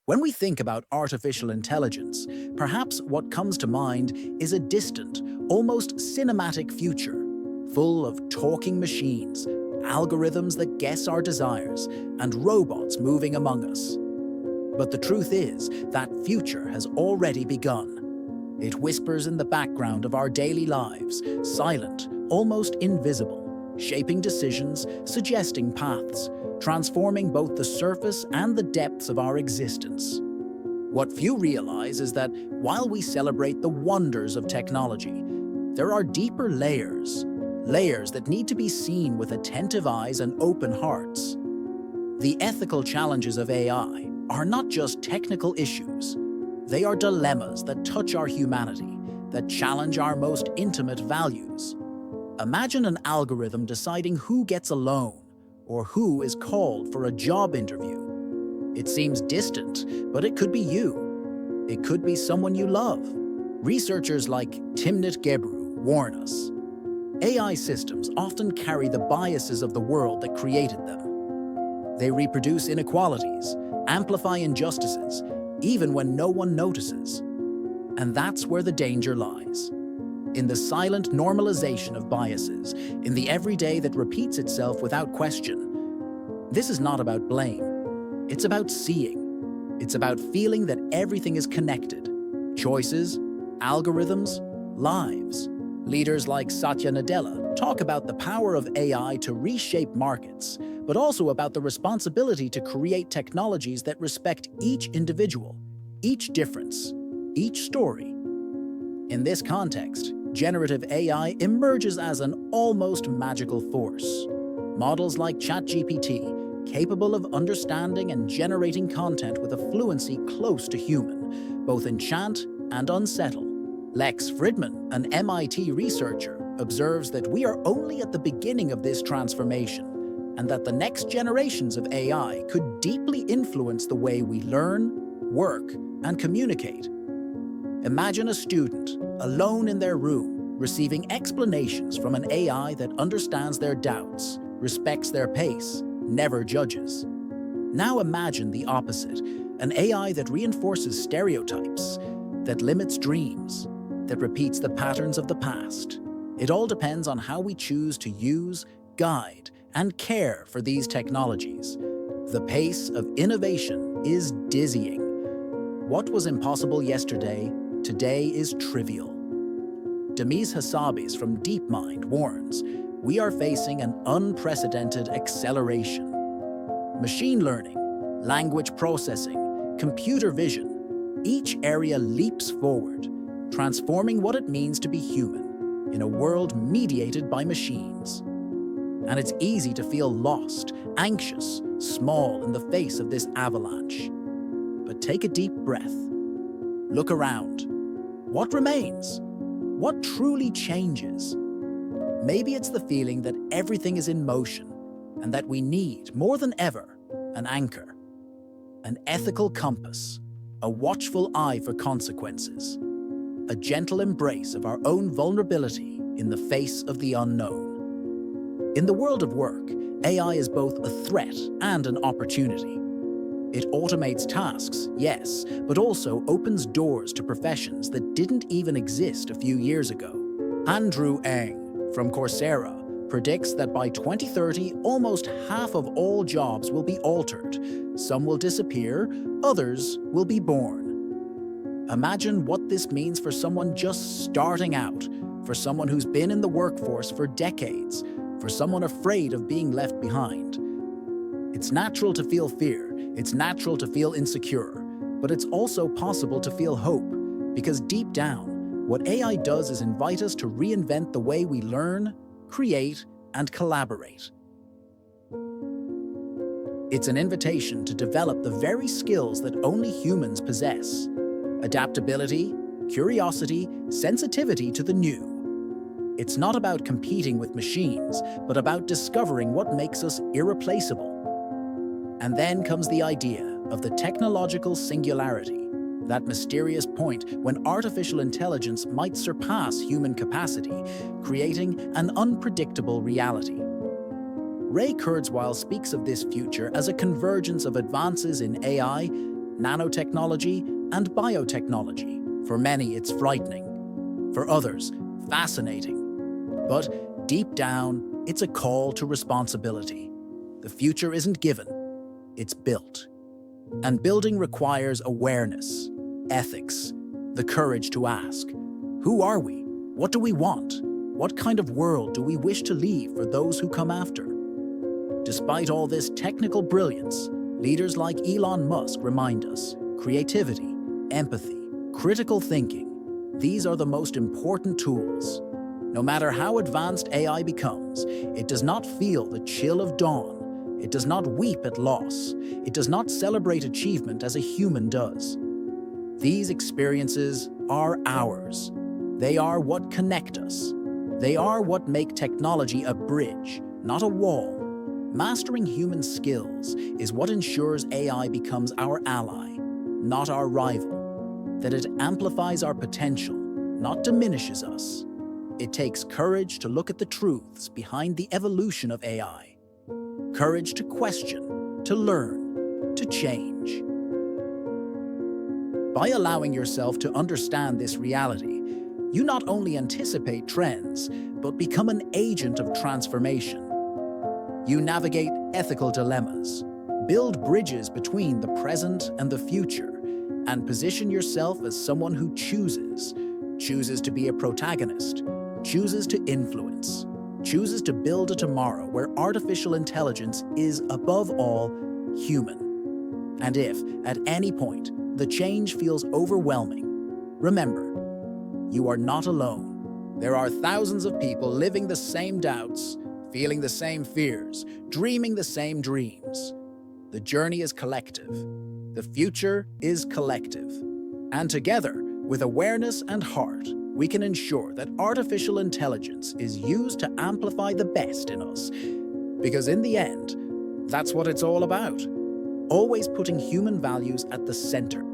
When we think about artificial intelligence, perhaps what comes to mind is a distant, almost cinematic future, full of talking machines, algorithms that guess our desires, and robots moving among us. But the truth is, that future has already begun. It whispers in the background of our daily lives, silent, almost invisible, shaping decisions, suggesting paths, transforming both the surface and the depths of our existence. What few realize is that while we celebrate the wonders of technology, there are deeper layers that need to be seen with attentive eyes and open hearts. The ethical challenges of AI are not just technical issues. They are dilemmas that touch our humanity, that challenge our most intimate values. Imagine an algorithm deciding who gets a loan or who is called for a job interview. It seems distant, but it could be you. It could be someone you love. Researchers like Timnit Gebru warn us. AI systems often carry the biases of the world that created them. They reproduce inequalities, amplify injustices, even when no one notices. And that's where the danger lies. In the silent normalization of biases, in the everyday that repeats itself without question. This is not about blame. It's about seeing. It's about feeling that everything is connected. Choices, algorithms, lives. Leaders like Satya Nadella talk about the power of AI to reshape markets, but also about the responsibility to create technologies that respect each individual, each difference, each story. In this context, generative AI emerges as an almost magical force. Models like ChatGPT, capable of understanding and generating content with a fluency close to human, both enchant and unsettle. Lex Fridman, an MIT researcher, observes that we are only at the beginning of this transformation, and that the next generations of AI could deeply influence the way we learn, work, and communicate. Imagine a student, alone in their room, receiving explanations from an AI that understands their doubts, respects their pace, never judges. Now imagine the opposite, an AI that reinforces stereotypes, that limits dreams, that repeats the patterns of the past. It all depends on how we choose to use, guide, and care for these technologies. The pace of innovation is dizzying. What was impossible yesterday, today is trivial. Demiz Hassabis from DeepMind warns, we are facing an unprecedented acceleration. Machine learning, language processing, computer vision, each area leaps forward, transforming what it means to be human in a world mediated by machines. And it's easy to feel lost, anxious, small in the face of this avalanche. But take a deep breath. Look around. What remains? What truly changes? Maybe it's the feeling that everything is in motion and that we need, more than ever, an anchor, an ethical compass, a watchful eye for consequences, a gentle embrace of our own vulnerability in the face of the unknown. In the world of work, AI is both a threat and an opportunity. It automates tasks, yes, but also opens doors to professions that didn't even exist a few years ago. Andrew Ng from Coursera predicts that by 2030, almost half of all jobs will be altered. Some will disappear, others will be born. Imagine what this means for someone just starting out, for someone who's been in the workforce for decades, for someone afraid of being left behind. It's natural to feel fear. It's natural to feel insecure, but it's also possible to feel hope, because deep down, what AI does is invite us to reinvent the way we learn, create, and collaborate. It's an invitation to develop the very skills that only humans possess: adaptability, curiosity, sensitivity to the new. It's not about competing with machines, but about discovering what makes us irreplaceable. And then comes the idea of the technological singularity, that mysterious point when artificial intelligence might surpass human capacity, creating an unpredictable reality. Ray Kurzweil speaks of this future as a convergence of advances in AI nanotechnology, and biotechnology. For many, it's frightening. For others, fascinating. But deep down, it's a call to responsibility. The future isn't given, it's built. And building requires awareness, ethics, the courage to ask, who are we? What do we want? What kind of world do we wish to leave for those who come after? Despite all this technical brilliance, leaders like Elon Musk remind us, creativity, empathy, critical thinking, these are the most important tools. No matter how advanced AI becomes, it does not feel the chill of dawn. It does not weep at loss. It does not celebrate achievement as a human does. These experiences are ours. They are what connect us. They are what make technology a bridge, not a wall. Mastering human skills is what ensures AI becomes our ally, not our rival. That it amplifies our potential, not diminishes us. It takes courage to look at the truths behind the evolution of AI. Courage to question, to learn, to change. By allowing yourself to understand this reality, you not only anticipate trends, but become an agent of transformation. You navigate ethical dilemmas, build bridges between the present and the future, and position yourself as someone who chooses to be a protagonist, chooses to influence, chooses to build a tomorrow where artificial intelligence is, above all, human. And if, at any point, the change feels overwhelming, remember, you are not alone. There are thousands of people living the same doubts, feeling the same fears, dreaming the same dreams. The journey is collective. The future is collective. And together, with awareness and heart, we can ensure that artificial intelligence is used to amplify the best in us. Because in the end, that's what it's all about. Always putting human values at the center.